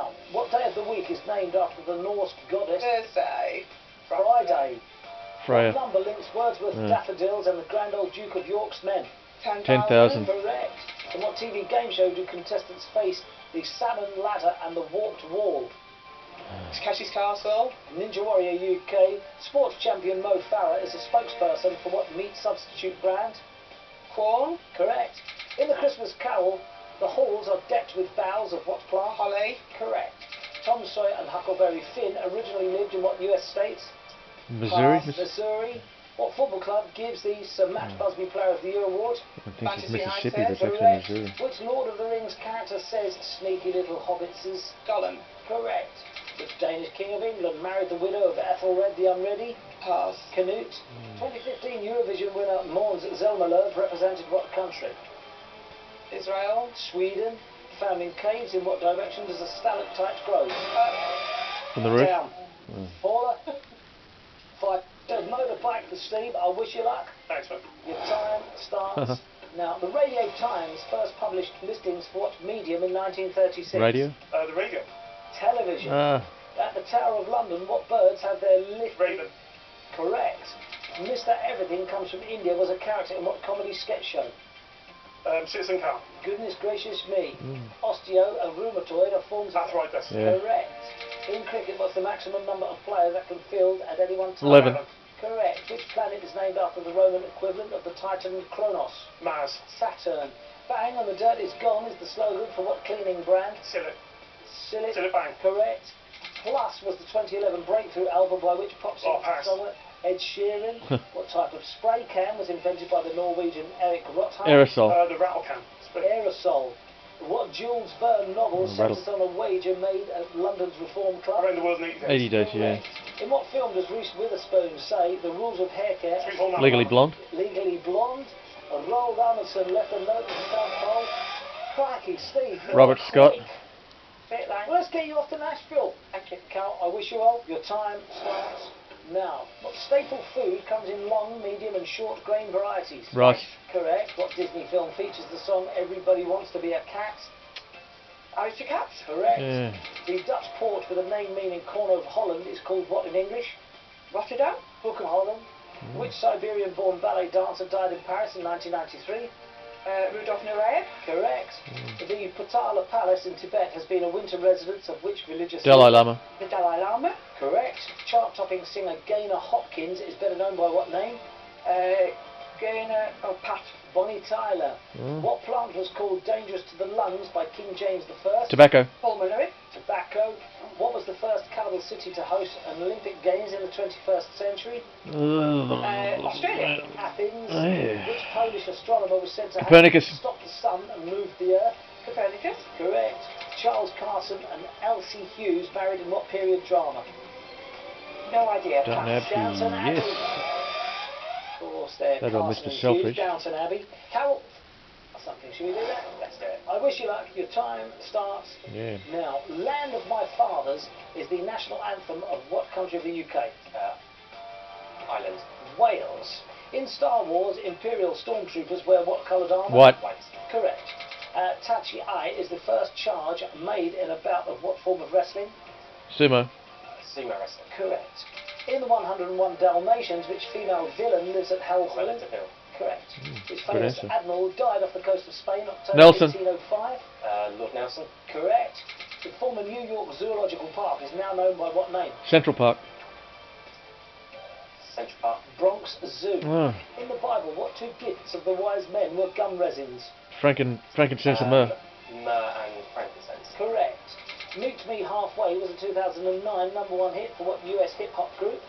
Now, what day of the week is named after the Norse goddess? Thursday. Friday. Freya. What number links Wordsworth's Daffodils and the Grand Old Duke of York's men? 10,000. Correct. In what TV game show do contestants face the salmon ladder and the warped wall? Takeshi's Castle. Ninja Warrior UK. Sports champion Mo Farah is a spokesperson for what meat substitute brand? Quorn. Correct. In the Christmas Carol, the halls are decked with boughs of what plant? Holly. Correct. Tom Sawyer and Huckleberry Finn originally lived in what US states? Missouri? Pass. Missouri. What football club gives the Sir Matt Busby Player of the Year award? I think it's Fantasy Mississippi, High that's Tech, actually Correct. Missouri. Which Lord of the Rings character says sneaky little hobbitses? Gollum. Correct. The Danish King of England married the widow of Ethelred the Unready? Pass. Canute. 2015 Eurovision winner Måns Zelmerlöw represented what country? Israel. Sweden. Found in caves, in what direction does a stalactite grow? From the roof? Down. Paula. 5. Motorbike for Steve. I wish you luck. Thanks, man. Your time starts now. The Radio Times first published listings for what medium in 1936? Radio? The radio. Television. Ah, At the Tower of London, what birds have their lift? Raven. Correct. Mr. Everything Comes from India was a character in what comedy sketch show? Citizen Car. Goodness gracious me. Osteo and rheumatoid are forms of... Arthritis. Yeah. Correct. In cricket, what's the maximum number of players that can field at any one time? 11. Correct. Which planet is named after the Roman equivalent of the Titan Kronos? Mars. Saturn. Bang on the dirt is gone is the slogan for what cleaning brand? Sillet. Sillet. Sillet Bang. Correct. Plus was the 2011 breakthrough album by which pop singer pass. Ed Sheeran. What type of spray can was invented by the Norwegian Eric Rothheim? aerosol. The rattle can. Aerosol. What Jules Verne novel Rattle. centres on a wager made at London's Reform Club? Around the world in 80 days. 80 days, yeah. In what film does Reese Witherspoon say the rules of hair care? Sweet Home Alabama. Legally Blonde? Legally Blonde. Roald Amundsen left a note at the South Pole. Crikey, Steve. you're Robert Scott. quick. Bit late. Well, let's get you off to Nashville. Thank you, Cal. I wish you well. Your time starts now. What staple food comes in long, medium, and short grain varieties? Rice. Correct. What Disney film features the song "Everybody Wants to Be a Cat"? Aristocats. Correct. Yeah. The Dutch port with a name meaning corner of Holland is called what in English? Rotterdam. Hoek of Holland. Which Siberian-born ballet dancer died in Paris in 1993? Rudolf Nureyev. Correct. The Potala Palace in Tibet has been a winter residence of which religious Dalai leader? Lama. The Dalai Lama. Correct. Chart-topping singer Gaynor Hopkins is better known by what name? Gaynor. Oh, Pat. Bonnie Tyler. What plant was called dangerous to the lungs by King James I? Tobacco. Pulmonary. Tobacco. What was the first capital city to host an Olympic Games in the 21st century? Australia. Athens. Yeah. Which Polish astronomer was said to have Copernicus. stopped the sun and moved the Earth? Copernicus. Correct. Charles Carson and Elsie Hughes married in what period drama? No idea. Downton Pass. Abbey, Downton Abbey. yes. Of course, there. That on Carson Mr. and Selfridge. Hughes, Downton Abbey. Carol, something. Should we do that? Let's do it. I wish you luck. Your time starts Yeah. now. Land of My Fathers is the national anthem of what country of the UK? Ireland. Wales. In Star Wars, Imperial Stormtroopers wear what coloured armour? White. Correct. Tachi Ai is the first charge made in a bout of what form of wrestling? Sumo. Sumo wrestling. Correct. In the 101 Dalmatians, which female villain lives at Hell Hall? Hill. Correct. Which good famous answer. admiral died off the coast of Spain, October Nelson. 1805? Lord Nelson. Correct. The former New York Zoological Park is now known by what name? Central Park. Central Park. Bronx Zoo. Oh. In the Bible, what two gifts of the wise men were gum resins? Frankincense and myrrh. Myrrh and frankincense. Correct. Meet Me Halfway was a 2009 #1 hit for what US hip-hop group?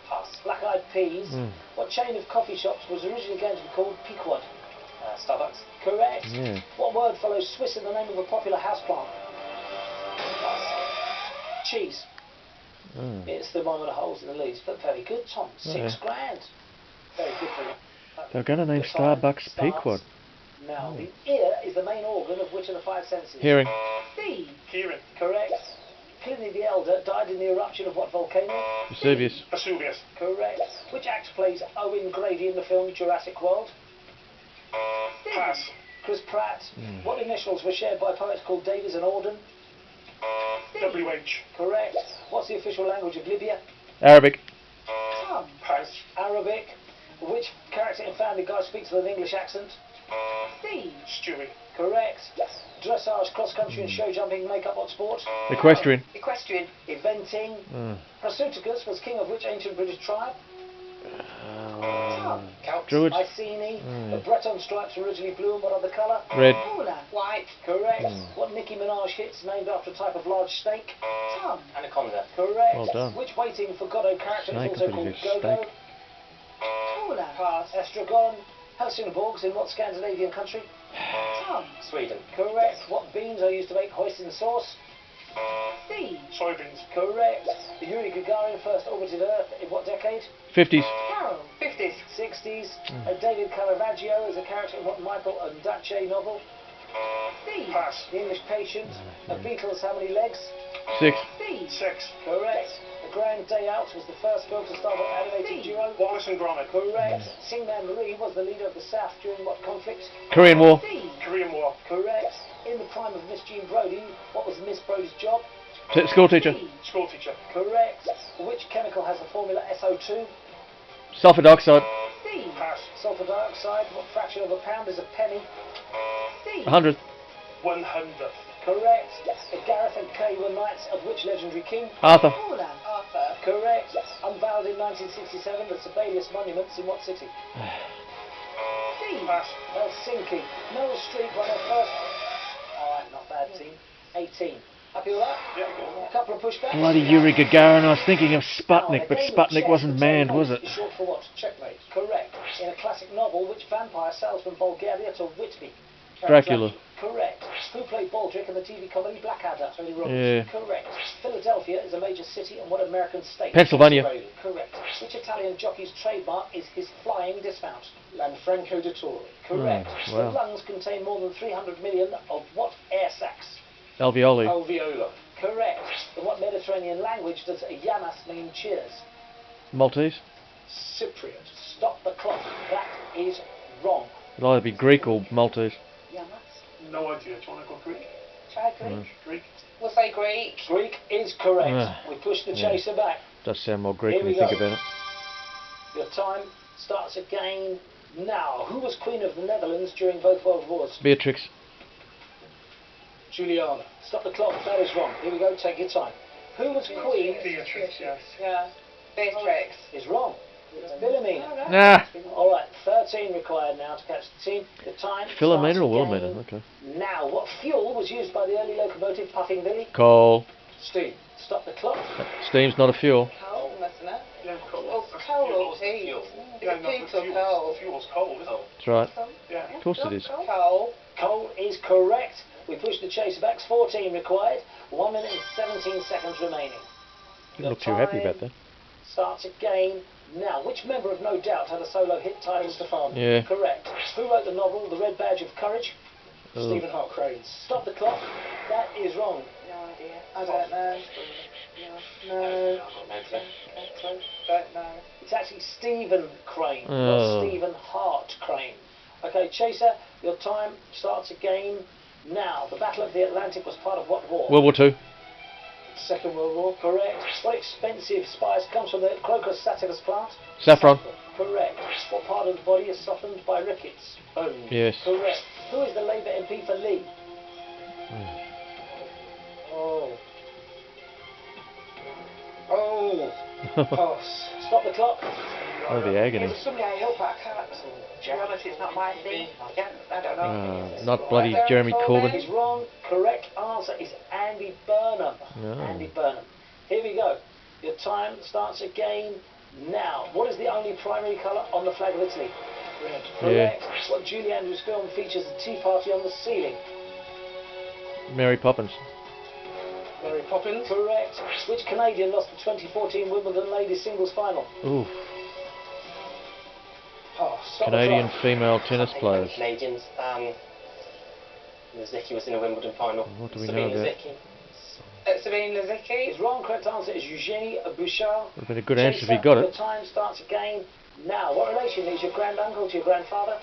Pass. Black Eyed Peas. What chain of coffee shops was originally going to be called Pequod? Starbucks. Correct. Yeah. What word follows Swiss in the name of a popular houseplant? Pass. Cheese. Oh. It's the one with the holes in the leaves, but very good, Tom. Six Yeah. grand. Very good for you. They're going to name The time Starbucks starts Pequod. Now, the ear is the main organ of which of the five senses? Hearing. C. Kieran. Correct. Pliny the Elder died in the eruption of what volcano? Vesuvius. Vesuvius. Correct. Which actor plays Owen Grady in the film Jurassic World? Pass. Chris Pratt. What initials were shared by poets called Davies and Auden? WH. Correct. What's the official language of Libya? Arabic. Tom. Pass. Arabic. Which character in Family Guy speaks with an English accent? Steve. Stewie. Correct. Dressage, cross-country and show jumping make up what sport? Equestrian. Equestrian. Eventing. Prasutagus was king of which ancient British tribe? Tom. Celts. Druids. Iceni. The Breton stripes were originally blue and what other colour? Red. Paula. White. Correct. What Nicki Minaj hits named after a type of large snake? Tom. Anaconda. Correct. Well done. Which waiting for Godot character Snake, is I also thought called you said Gogo? steak. Paula. Pass. Estragon. Helsingborgs in what Scandinavian country? Tom. Sweden. Correct. What beans are used to make hoisin sauce? Steve. Soybeans. Correct. Yuri Gagarin first orbited Earth in what decade? 50s. Carol. 50s. 60s. David Caravaggio is a character in what Michael Ondaatje novel? Steve. Pass. The English Patient. A Beatles how many legs? 6. Steve. 6. Correct. The Grand Day Out was the first film to star an animated duo? Wallace and Gromit. Correct. Singman Marine was the leader of the South during what conflict? Korean War. Steve. Korean War. Correct. In the prime of Miss Jean Brodie, what was Miss Brodie's job? School teacher. Steve. School teacher. Correct. Which chemical has the formula SO2? Sulfur dioxide. Steve. Pass. Sulfur dioxide. What fraction of a pound is a penny? Steve. 100. 100th. Correct. Gareth and Kay were knights of which legendary king? Arthur. Paula. Arthur. Correct. Unveiled in 1967, the Sibelius monuments in what city? Steve. Pass. Helsinki. Meryl Streep won her first... Alright, not bad team. 18. Happy with that? Yeah. A couple of pushbacks. Bloody Yuri Gagarin. I was thinking of Sputnik, but Sputnik wasn't manned, was it? Short for what? Checkmate. Correct. In a classic novel, which vampire sails from Bulgaria to Whitby? Dracula. Correct. Who played Baldric in the TV comedy Blackadder? Tony Robbins. Yeah. Correct. Philadelphia is a major city and what American state? Pennsylvania. Correct. Which Italian jockey's trademark is his flying dismount? Lanfranco de Torre. Correct. Oh, wow. The lungs contain more than 300 million of what air sacs? Alveoli. Alveolar. Correct. In what Mediterranean language does a Yamas mean cheers? Maltese. Cypriot. Stop the clock. That is wrong. It'll either be Greek or Maltese. Yamas. No idea. Do you want to go Greek? Try Greek. Greek. We'll say Greek. Greek is correct. Ah. We push the Yeah. chaser back. Does sound more Greek Here when we you think go. about it. Your time starts again now. Who was Queen of the Netherlands during both World Wars? Beatrix. Juliana. Stop the clock. That is wrong. Here we go. Take your time. Who was Queen? Beatrix, yes. Yeah. Beatrix. Is wrong. It's Philomena. Nah. All right. 13 required now to catch the team. The time. Philomena starts or again Wilhelmina? Okay. Now, what fuel was used by the early locomotive Puffing Billy? Coal. Steam. Stop the clock. Steam's not a fuel. Coal, isn't it? Yeah, coal. Well, coal or heat. Fuel. Yeah, Is no, it the heat or fuel's- coal? the fuel's coal, isn't it? That's right. Yeah. Of course it is. Coal. Coal is correct. We push the chaser back. 14 required. 1 minute and 17 seconds remaining. You don't look too happy about that. Starts again now. Which member of No Doubt had a solo hit titled Stefan? Yeah. Correct. Who wrote the novel The Red Badge of Courage? Oh. Stephen Hart Cranes. Stop the clock. That is wrong. No idea. I don't know. No. Don't know. It's actually Stephen Crane, Oh. not Stephen Hart Crane. Okay, Chaser, your time starts again now. The Battle of the Atlantic was part of what war? World War Two. Second World War. Correct. What expensive spice comes from the Crocus sativus plant? Saffron. Correct. What part of the body is softened by rickets? Bone. Yes. Correct. Who is the Labour MP for Lee? Oh. Oh. Pass. Stop the clock. Oh, the agony. It was somebody I help, but I can't. To be honest, it's not my thing. Yeah, I don't know. Not bloody Jeremy Corbyn. Is wrong. Correct answer is Andy Burnham. No. Andy Burnham. Here we go. Your time starts again now. What is the only primary colour on the flag of Italy? Red. Correct. What Julie Andrews film features a tea party on the ceiling? Mary Poppins. Mary Poppins. Correct. Which Canadian lost the 2014 Wimbledon ladies singles final? Ooh. Pass. Stop the Canadian clock. female tennis players. Canadians. Zicki was in a Wimbledon final. What do we know Sabina about? Zicki. Sabine Lizicki. Is wrong. Correct answer is Eugenie Bouchard. Would have been a good answer if he got Your it. time starts again now. What relation is your granduncle to your grandfather?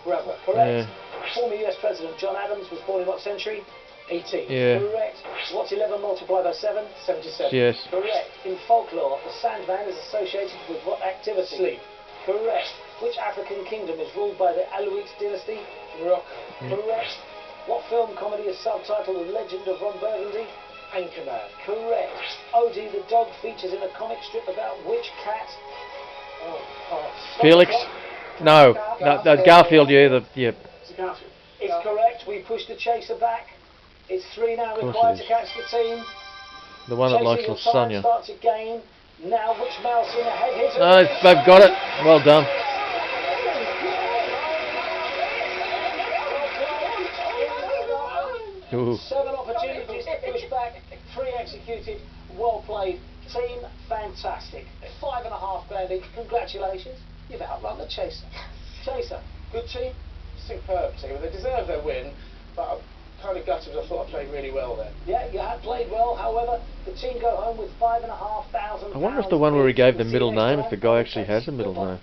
Brother. Correct. Former US President John Adams was born in what century? 18. Yeah. Correct. What's 11 multiplied by 7? 77. Yes. Correct. In folklore, the Sandman is associated with what activity? Sleep. Correct. Which African kingdom is ruled by the Alawite dynasty? Morocco. Correct. What film comedy is subtitled The Legend of Ron Burgundy? Anchorman. Correct. Odie the dog features in a comic strip about which cat? Oh. Felix? No, no, Garfield. Yeah, yeah. It's a Garfield. It's correct. We push the chaser back. It's 3 now course required it to catch the team. The one that likes Chaser, your time lasagna. starts again. Now, which mouse in the head hits? No, they've got it. Well done. Ooh. 7 opportunities to push back, 3 executed, well played. Team, fantastic. 5.5 grand each. Congratulations. You've outrun the chaser. Chaser, good team? Superb team. They deserve their win, but I'm kind of gutted. I thought I played really well there. Yeah, you had played well. However, the team go home with £5,500. I wonder if the one where he gave the We'll see middle you next name, if time. the guy actually has a middle Goodbye. name.